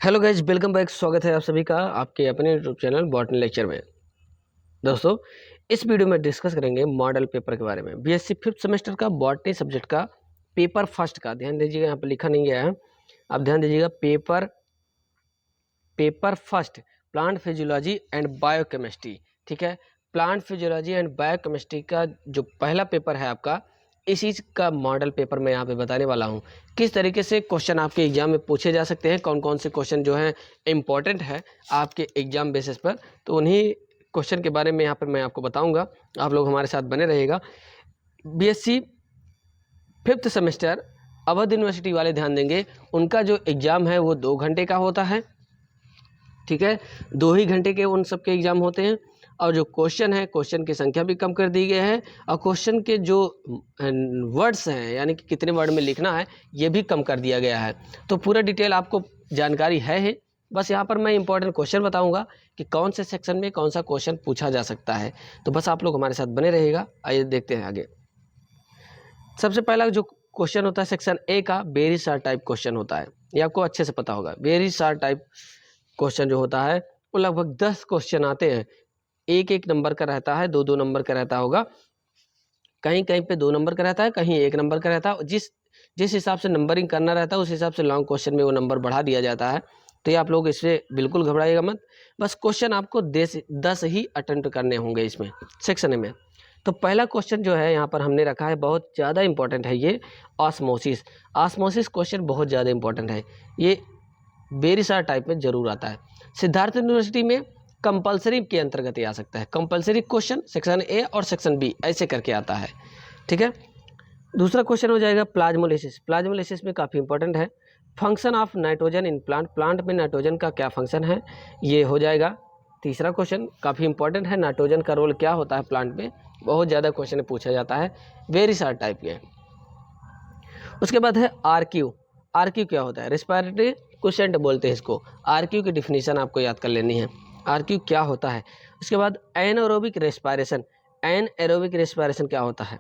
Hello guys, welcome back. स्वागत है आप सभी का आपके अपने यूट्यूब चैनल बॉटनी लेक्चर में। दोस्तों, इस वीडियो में डिस्कस करेंगे मॉडल पेपर के बारे में। बीएससी फिफ्थ सेमेस्टर का बॉटनी सब्जेक्ट का पेपर फर्स्ट का। ध्यान दीजिएगा, यहाँ पर लिखा नहीं गया है, आप ध्यान दीजिएगा। Paper first, plant physiology and biochemistry. ठीक है, प्लांट फिजियोलॉजी एंड बायोकेमिस्ट्री का जो पहला पेपर है आपका, इसी का मॉडल पेपर मैं यहाँ पे बताने वाला हूँ। किस तरीके से क्वेश्चन आपके एग्जाम में पूछे जा सकते हैं, कौन कौन से क्वेश्चन जो हैं इम्पॉर्टेंट है आपके एग्जाम बेसिस पर, तो उन्हीं क्वेश्चन के बारे में यहाँ पर मैं आपको बताऊँगा। आप लोग हमारे साथ बने रहिएगा। BSc fifth semester Awadh university वाले ध्यान देंगे, उनका जो एग्ज़ाम है वो 2 घंटे का होता है। ठीक है, 2 ही घंटे के उन सब के एग्ज़ाम होते हैं। और जो क्वेश्चन है, क्वेश्चन की संख्या भी कम कर दी गई है, और क्वेश्चन के जो वर्ड्स हैं, यानी कि कितने वर्ड में लिखना है, ये भी कम कर दिया गया है। तो पूरा डिटेल आपको जानकारी है ही। बस यहाँ पर मैं इंपॉर्टेंट क्वेश्चन बताऊंगा कि कौन से सेक्शन में कौन सा क्वेश्चन पूछा जा सकता है। तो बस आप लोग हमारे साथ बने रहिएगा। आइए देखते हैं आगे। सबसे पहला जो क्वेश्चन होता है सेक्शन ए का, वेरी शार्ट टाइप क्वेश्चन होता है। ये आपको अच्छे से पता होगा। वेरी शार्ट टाइप क्वेश्चन जो होता है वो लगभग 10 क्वेश्चन आते हैं। एक एक नंबर का रहता है, 2 2 नंबर का रहता होगा, कहीं कहीं पे 2 नंबर का रहता है, कहीं 1 नंबर का रहता है। जिस जिस हिसाब से नंबरिंग करना रहता है उस हिसाब से लॉन्ग क्वेश्चन में वो नंबर बढ़ा दिया जाता है। तो ये आप लोग इससे बिल्कुल घबराइएगा मत। बस क्वेश्चन आपको 10 ही अटेम्प्ट करने होंगे इसमें, सेक्शन में। तो पहला क्वेश्चन जो है यहाँ पर हमने रखा है, बहुत ज़्यादा इंपॉर्टेंट है ये, ऑस्मोसिस। ऑस्मोसिस क्वेश्चन बहुत ज़्यादा इंपॉर्टेंट है, ये वेरी शार्ट टाइप में जरूर आता है। सिद्धार्थ यूनिवर्सिटी में कंपलसरी के अंतर्गत ये आ सकता है। कंपलसरी क्वेश्चन सेक्शन ए और सेक्शन बी ऐसे करके आता है। ठीक है, दूसरा क्वेश्चन हो जाएगा प्लाज्मोलिसिस। प्लाज्मोलिसिस में काफ़ी इंपॉर्टेंट है, function of nitrogen in plant. Plant में नाइट्रोजन का क्या फंक्शन है, ये हो जाएगा तीसरा क्वेश्चन। काफ़ी इंपॉर्टेंट है, नाइट्रोजन का रोल क्या होता है प्लांट में, बहुत ज़्यादा क्वेश्चन पूछा जाता है, वेरी शार्ट टाइप के। उसके बाद है आरक्यू। आरक्यू क्या होता है, रेस्पिरेटरी क्वेश्चन बोलते हैं इसको। आरक्यू की डिफिनीशन आपको याद कर लेनी है, आरक्यू क्या होता है। उसके बाद एनएरोबिक रेस्पिरेशन। एनएरोबिक रेस्पिरेशन क्या होता है।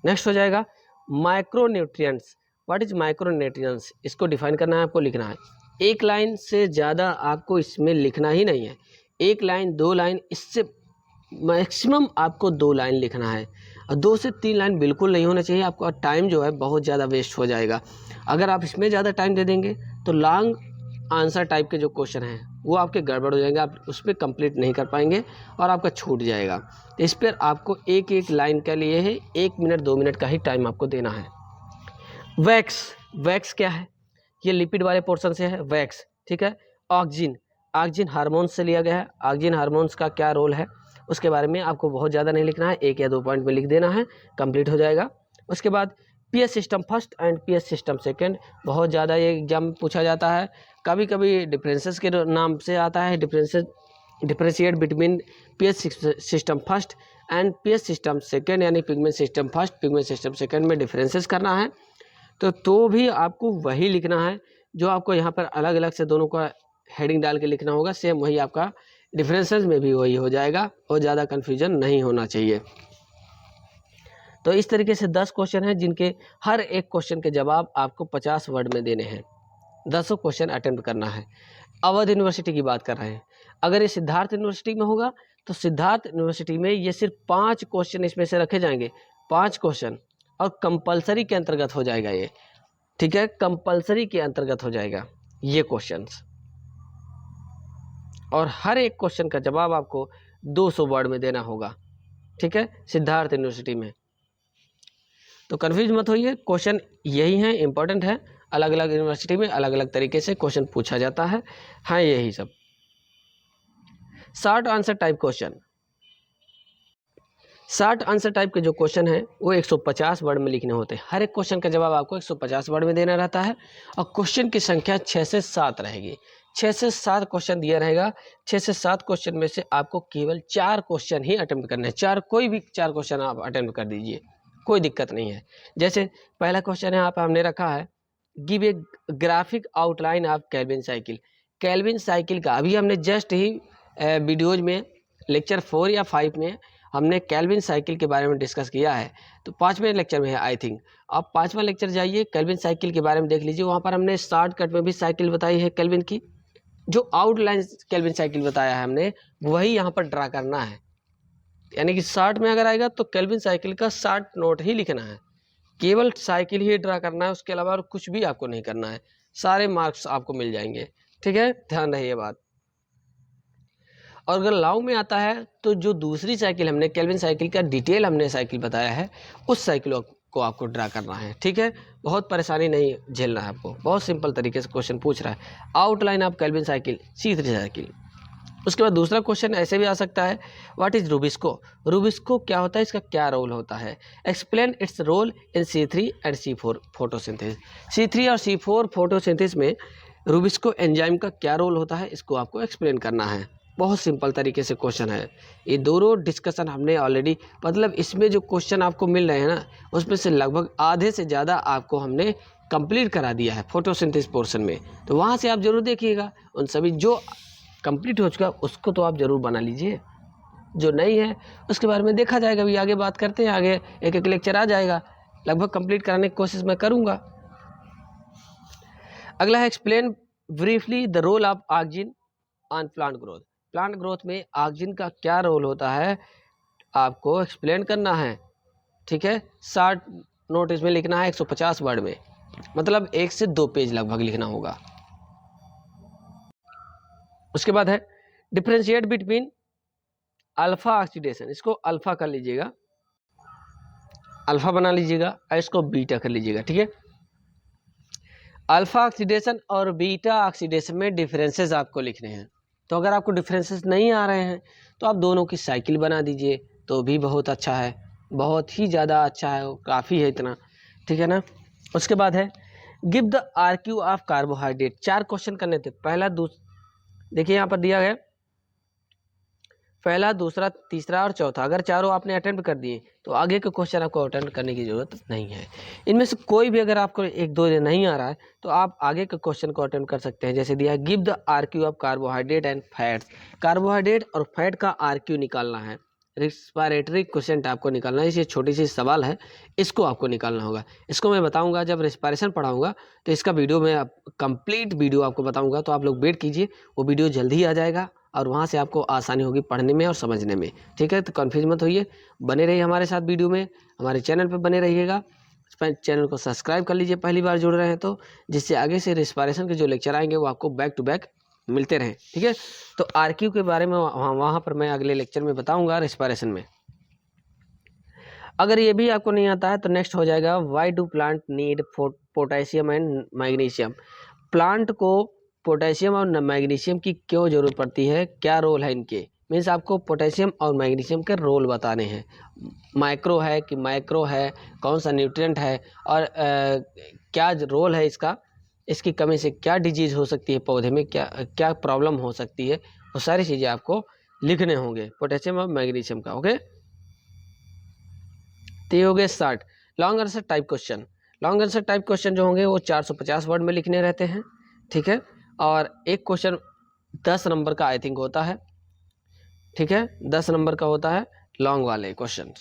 नेक्स्ट हो जाएगा माइक्रोन्यूट्रिएंट्स। व्हाट इज माइक्रोन्यूट्रिएंट्स, इसको डिफाइन करना है, आपको लिखना है। एक लाइन से ज़्यादा आपको इसमें लिखना ही नहीं है, 1 लाइन 2 लाइन, इससे मैक्सिमम आपको 2 लाइन लिखना है। और 2 से 3 लाइन बिल्कुल नहीं होना चाहिए, आपका टाइम जो है बहुत ज़्यादा वेस्ट हो जाएगा। अगर आप इसमें ज़्यादा टाइम दे देंगे तो लॉन्ग आंसर टाइप के जो क्वेश्चन हैं वो आपके गड़बड़ हो जाएंगे, आप उसमें कंप्लीट नहीं कर पाएंगे और आपका छूट जाएगा। इस पर आपको एक एक लाइन के लिए है 1 मिनट 2 मिनट का ही टाइम आपको देना है। वैक्स, वैक्स क्या है, ये लिपिड वाले पोर्शन से है वैक्स। ठीक है, ऑक्सिन, ऑक्सिन हार्मोन्स से लिया गया है। ऑक्सिन हार्मोन्स का क्या रोल है उसके बारे में आपको बहुत ज़्यादा नहीं लिखना है, 1 या 2 पॉइंट में लिख देना है, कंप्लीट हो जाएगा। उसके बाद pH system first and PH system second, बहुत ज़्यादा ये एग्जाम में पूछा जाता है। कभी कभी डिफरेंसेस के नाम से आता है, differentiate between PH system first and PH system second, यानी pigment system first pigment system second में डिफरेंसेस करना है। तो भी आपको वही लिखना है जो आपको यहाँ पर अलग अलग से दोनों का हेडिंग डाल के लिखना होगा, सेम वही आपका डिफरेंसेस में भी वही हो जाएगा, और ज़्यादा कन्फ्यूजन नहीं होना चाहिए। तो इस तरीके से 10 क्वेश्चन हैं जिनके हर एक क्वेश्चन के जवाब आपको 50 वर्ड में देने हैं। 10 क्वेश्चन अटेम्प्ट करना है। अवध यूनिवर्सिटी की बात कर रहे हैं, अगर ये सिद्धार्थ यूनिवर्सिटी में होगा तो सिद्धार्थ यूनिवर्सिटी में ये सिर्फ 5 क्वेश्चन इसमें से रखे जाएंगे, 5 क्वेश्चन, और कंपलसरी के अंतर्गत हो जाएगा ये। ठीक है, कंपलसरी के अंतर्गत हो जाएगा ये क्वेश्चंस, और हर एक क्वेश्चन का जवाब आपको 200 वर्ड में देना होगा। ठीक है, सिद्धार्थ यूनिवर्सिटी में। तो कन्फ्यूज मत होइए, क्वेश्चन यही है, इंपॉर्टेंट है। अलग अलग यूनिवर्सिटी में अलग अलग तरीके से क्वेश्चन पूछा जाता है, हाँ यही सब। Short answer type question. Short answer type के जो क्वेश्चन है वो 150 वर्ड में लिखने होते हैं। हर एक क्वेश्चन का जवाब आपको 150 वर्ड में देना रहता है, और क्वेश्चन की संख्या 6 से 7 रहेगी। 6 से 7 क्वेश्चन दिया रहेगा। 6 से 7 क्वेश्चन में से आपको केवल 4 क्वेश्चन ही अटेम्प्ट करने हैं। कोई भी 4 क्वेश्चन आप अटेम्प्ट कर दीजिए, कोई दिक्कत नहीं है। जैसे पहला क्वेश्चन है, आप हमने रखा है, give a graphic outline of Calvin cycle. Calvin cycle का अभी हमने जस्ट ही वीडियोज में लेक्चर 4 या 5 में हमने केल्विन साइकिल के बारे में डिस्कस किया है, तो 5वें लेक्चर में है आई थिंक। आप 5वां लेक्चर जाइए, केल्विन साइकिल के बारे में देख लीजिए, वहाँ पर हमने शॉर्टकट में भी साइकिल बताई है केल्विन की। जो आउटलाइन केल्विन साइकिल बताया है हमने, वही यहाँ पर ड्रा करना है। यानी कि शॉर्ट में अगर आएगा तो केल्विन साइकिल का शॉर्ट नोट ही लिखना है, केवल साइकिल ही ड्रा करना है, उसके अलावा और कुछ भी आपको नहीं करना है, सारे मार्क्स आपको मिल जाएंगे। ठीक है, ध्यान रहे ये बात। और अगर लॉन्ग में आता है तो जो दूसरी साइकिल हमने केल्विन साइकिल का डिटेल हमने साइकिल बताया है, उस साइकिल को आपको ड्रा करना है। ठीक है, बहुत परेशानी नहीं झेलना है आपको, बहुत सिंपल तरीके से क्वेश्चन पूछ रहा है। Outline of Calvin cycle, C3 cycle. उसके बाद दूसरा क्वेश्चन ऐसे भी आ सकता है, व्हाट इज रूबिस्को। रूबिस्को क्या होता है, इसका क्या रोल होता है। Explain its role in C3 and C4 photosynthesis. C3 और C4 फोटोसिंथेसिस में रूबिस्को एंजाइम का क्या रोल होता है, इसको आपको एक्सप्लेन करना है। बहुत सिंपल तरीके से क्वेश्चन है। ये दोनों डिस्कशन हमने ऑलरेडी, मतलब इसमें जो क्वेश्चन आपको मिल रहे हैं ना, उसमें से लगभग आधे से ज़्यादा आपको हमने कंप्लीट करा दिया है फोटोसिंथेसिस पोर्शन में। तो वहाँ से आप जरूर देखिएगा, उन सभी जो कंप्लीट हो चुका उसको तो आप ज़रूर बना लीजिए, जो नहीं है उसके बारे में देखा जाएगा। अभी आगे बात करते हैं, आगे एक एक लेक्चर आ जाएगा, लगभग कंप्लीट कराने की कोशिश मैं करूँगा। अगला है explain briefly the role of auxin on plant growth. Plant growth में ऑक्सिन का क्या रोल होता है, आपको एक्सप्लेन करना है। ठीक है, शॉर्ट नोट इसमें लिखना है 150 वर्ड में, मतलब 1 से 2 पेज लगभग लिखना होगा। उसके बाद है डिफरेंशिएट बिटवीन अल्फा ऑक्सीडेशन, इसको अल्फा कर लीजिएगा, अल्फा बना लीजिएगा, और इसको बीटा कर लीजिएगा। ठीक है, अल्फा ऑक्सीडेशन और बीटा ऑक्सीडेशन में डिफरेंसेस आपको लिखने हैं। तो अगर आपको डिफरेंसेस नहीं आ रहे हैं तो आप दोनों की साइकिल बना दीजिए, तो भी बहुत अच्छा है, बहुत ही ज़्यादा अच्छा है, काफ़ी है इतना। ठीक है ना। उसके बाद है give the RQ of carbohydrate. 4 question करने थे, पहला देखिए यहाँ पर दिया गया पहला, दूसरा, तीसरा और चौथा। अगर चारों आपने अटेम्प्ट कर दिए तो आगे के क्वेश्चन आपको अटेम्प्ट करने की जरूरत नहीं है। इनमें से कोई भी अगर आपको 1-2 नहीं आ रहा है तो आप आगे के क्वेश्चन को अटेम्प्ट कर सकते हैं। जैसे दिया है give the RQ of carbohydrate and fats. Carbohydrate और फैट का आरक्यू निकालना है, रिस्पायरेटरी क्वेश्चन आपको निकालना है। ये छोटी सी सवाल है, इसको आपको निकालना होगा। इसको मैं बताऊंगा जब रिस्पायरेशन पढ़ाऊंगा, तो इसका वीडियो में कंप्लीट वीडियो आपको बताऊंगा, तो आप लोग वेट कीजिए, वो वीडियो जल्दी ही आ जाएगा और वहाँ से आपको आसानी होगी पढ़ने में और समझने में। ठीक है, तो कन्फ्यूज मत होइए, बने रहिए हमारे साथ वीडियो में, हमारे चैनल पर बने रहिएगा। चैनल को सब्सक्राइब कर लीजिए पहली बार जुड़ रहे हैं तो, जिससे आगे से रिस्पायरेशन के जो लेक्चर आएंगे वो आपको बैक टू बैक मिलते रहें। ठीक है, तो आरक्यू के बारे में वहाँ पर मैं अगले लेक्चर में बताऊँगा रिस्पायरेशन में। अगर ये भी आपको नहीं आता है तो नेक्स्ट हो जाएगा why do plant need potassium and magnesium. Plant को पोटेशियम और मैग्नीशियम की क्यों ज़रूरत पड़ती है, क्या रोल है इनके। मीन्स आपको पोटेशियम और मैग्नीशियम के रोल बताने हैं, माइक्रो है कि माइक्रो है, कौन सा न्यूट्रिएंट है, और क्या रोल है इसका, इसकी कमी से क्या डिजीज़ हो सकती है पौधे में, क्या क्या प्रॉब्लम हो सकती है, वो सारी चीज़ें आपको लिखने होंगे पोटेशियम और मैग्नीशियम का। ओके, तो ये हो गए 60 long answer type question. Long answer type question जो होंगे वो 450 वर्ड में लिखने रहते हैं। ठीक है, और एक क्वेश्चन 10 नंबर का आई थिंक होता है। ठीक है, 10 नंबर का होता है लॉन्ग वाले क्वेश्चन।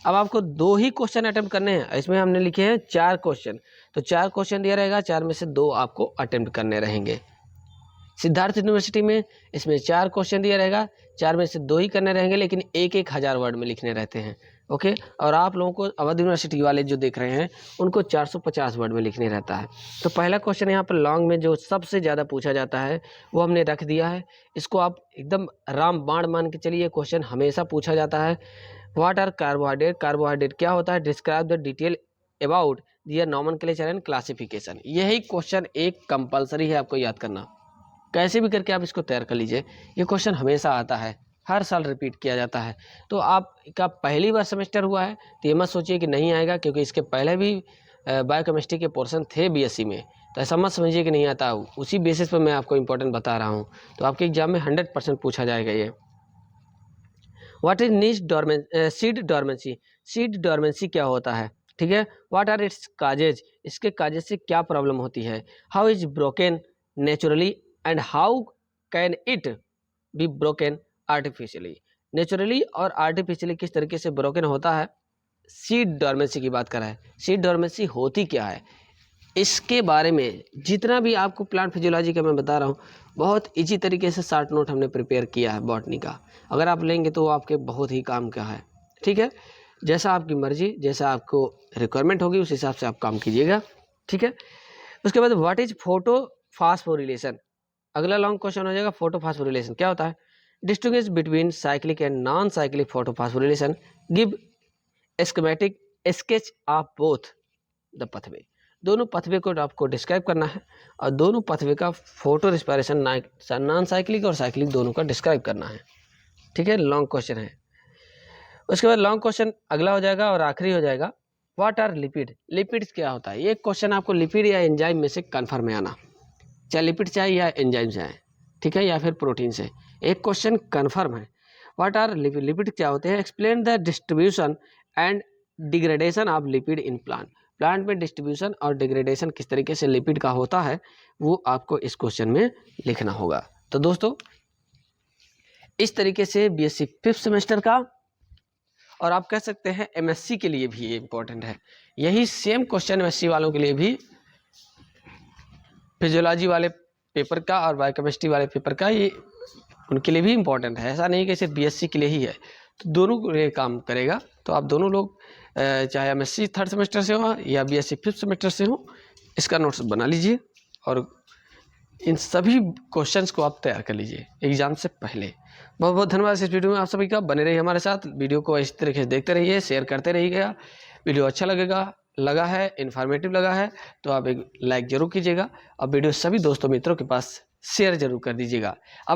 अब आपको 2 ही क्वेश्चन अटेम्प्ट करने हैं, इसमें हमने लिखे हैं 4 क्वेश्चन, तो 4 क्वेश्चन दिया रहेगा, 4 में से 2 आपको अटेम्प्ट करने रहेंगे। सिद्धार्थ यूनिवर्सिटी में इसमें 4 क्वेश्चन दिया रहेगा, 4 में से 2 ही करने रहेंगे, लेकिन 1-1 हज़ार वर्ड में लिखने रहते हैं। ओके, और आप लोगों को अवध यूनिवर्सिटी वाले जो देख रहे हैं उनको 450 वर्ड में लिखने रहता है। तो पहला क्वेश्चन यहाँ पर लॉन्ग में जो सबसे ज़्यादा पूछा जाता है वो हमने रख दिया है, इसको आप एकदम रामबाण मान के चलिए, क्वेश्चन हमेशा पूछा जाता है। व्हाट आर कार्बोहाइड्रेट, कार्बोहाइड्रेट क्या होता है, describe the detail about their nomenclature and classification. यही क्वेश्चन एक कंपलसरी है आपको याद करना, कैसे भी करके आप इसको तैयार कर लीजिए। ये क्वेश्चन हमेशा आता है, हर साल रिपीट किया जाता है। तो आपका पहली बार सेमेस्टर हुआ है तो ये मत सोचिए कि नहीं आएगा, क्योंकि इसके पहले भी बायोकेमिस्ट्री के पोर्शन थे बीएससी में, तो ऐसा मत समझिए कि नहीं आता। उसी बेसिस पर मैं आपको इंपॉर्टेंट बता रहा हूँ, तो आपके एग्जाम में 100% पूछा जाएगा ये। What is seed dormancy, seed dormancy क्या होता है। ठीक है, व्हाट आर इट्स काजेज, इसके काजेज से क्या प्रॉब्लम होती है। How is broken naturally and how can it be broken artificially. Naturally और आर्टिफिशियली किस तरीके से ब्रोकन होता है। सीड डॉर्मेंसी की बात कर रहा है। सीड डॉर्मेंसी होती क्या है, इसके बारे में जितना भी आपको प्लांट फिजियोलॉजी का मैं बता रहा हूँ, बहुत इजी तरीके से शॉर्ट नोट हमने प्रिपेयर किया है बॉटनी का। अगर आप लेंगे तो वो आपके बहुत ही काम का है। ठीक है, जैसा आपकी मर्जी, जैसा आपको रिक्वायरमेंट होगी उस हिसाब से आप काम कीजिएगा। ठीक है, उसके बाद व्हाट इज फोटो फास्फोरिलेशन, अगला लॉन्ग क्वेश्चन हो जाएगा। फोटो फास्फोरिलेशन क्या होता है। Distinguish between cyclic and non cyclic photo phosphorylation, give schematic sketch of both the पथवे, दोनों पथवे को आपको डिस्क्राइब करना है और दोनों पथवे का फोटो रिस्पायरेशन नॉन साइक्लिक और साइक्लिक दोनों का डिस्क्राइब करना है। ठीक है, लॉन्ग क्वेश्चन है। उसके बाद लॉन्ग क्वेश्चन अगला हो जाएगा और आखिरी हो जाएगा, व्हाट आर लिपिड, लिपिड्स क्या होता है। ये क्वेश्चन आपको लिपिड या एंजाइम में से कन्फर्म में आना, चाहे लिपिड चाहे या एंजाइम से आए, ठीक है, या फिर प्रोटीन से, एक क्वेश्चन कन्फर्म है। व्हाट आर लिपिड, लिपिड क्या होते हैं। Explain the distribution and degradation of lipid in plant, plant में डिस्ट्रीब्यूशन और डिग्रेडेशन किस तरीके से लिपिड का होता है वो आपको इस क्वेश्चन में लिखना होगा। तो दोस्तों इस तरीके से बीएससी 5th सेमेस्टर का, और आप कह सकते हैं एमएससी के लिए भी ये इंपॉर्टेंट है। यही सेम क्वेश्चन एमएससी वालों के लिए भी, फिजियोलॉजी वाले पेपर का और बायोकेमिस्ट्री वाले पेपर का, ये उनके लिए भी इंपॉर्टेंट है। ऐसा नहीं कि सिर्फ बीएससी के लिए ही है, तो दोनों के लिए काम करेगा। तो आप दोनों लोग चाहे एमएससी 3rd सेमेस्टर से हो या बीएससी 5th सेमेस्टर से हो, इसका नोट्स बना लीजिए और इन सभी क्वेश्चंस को आप तैयार कर लीजिए एग्जाम से पहले। बहुत बहुत धन्यवाद इस वीडियो में आप सभी का, बने रहिए हमारे साथ। वीडियो को इस तरीके से देखते रहिए, शेयर करते रहिएगा। वीडियो अच्छा लगा है, इन्फॉर्मेटिव लगा है तो आप एक लाइक जरूर कीजिएगा और वीडियो सभी दोस्तों मित्रों के पास शेयर जरूर कर दीजिएगा। अब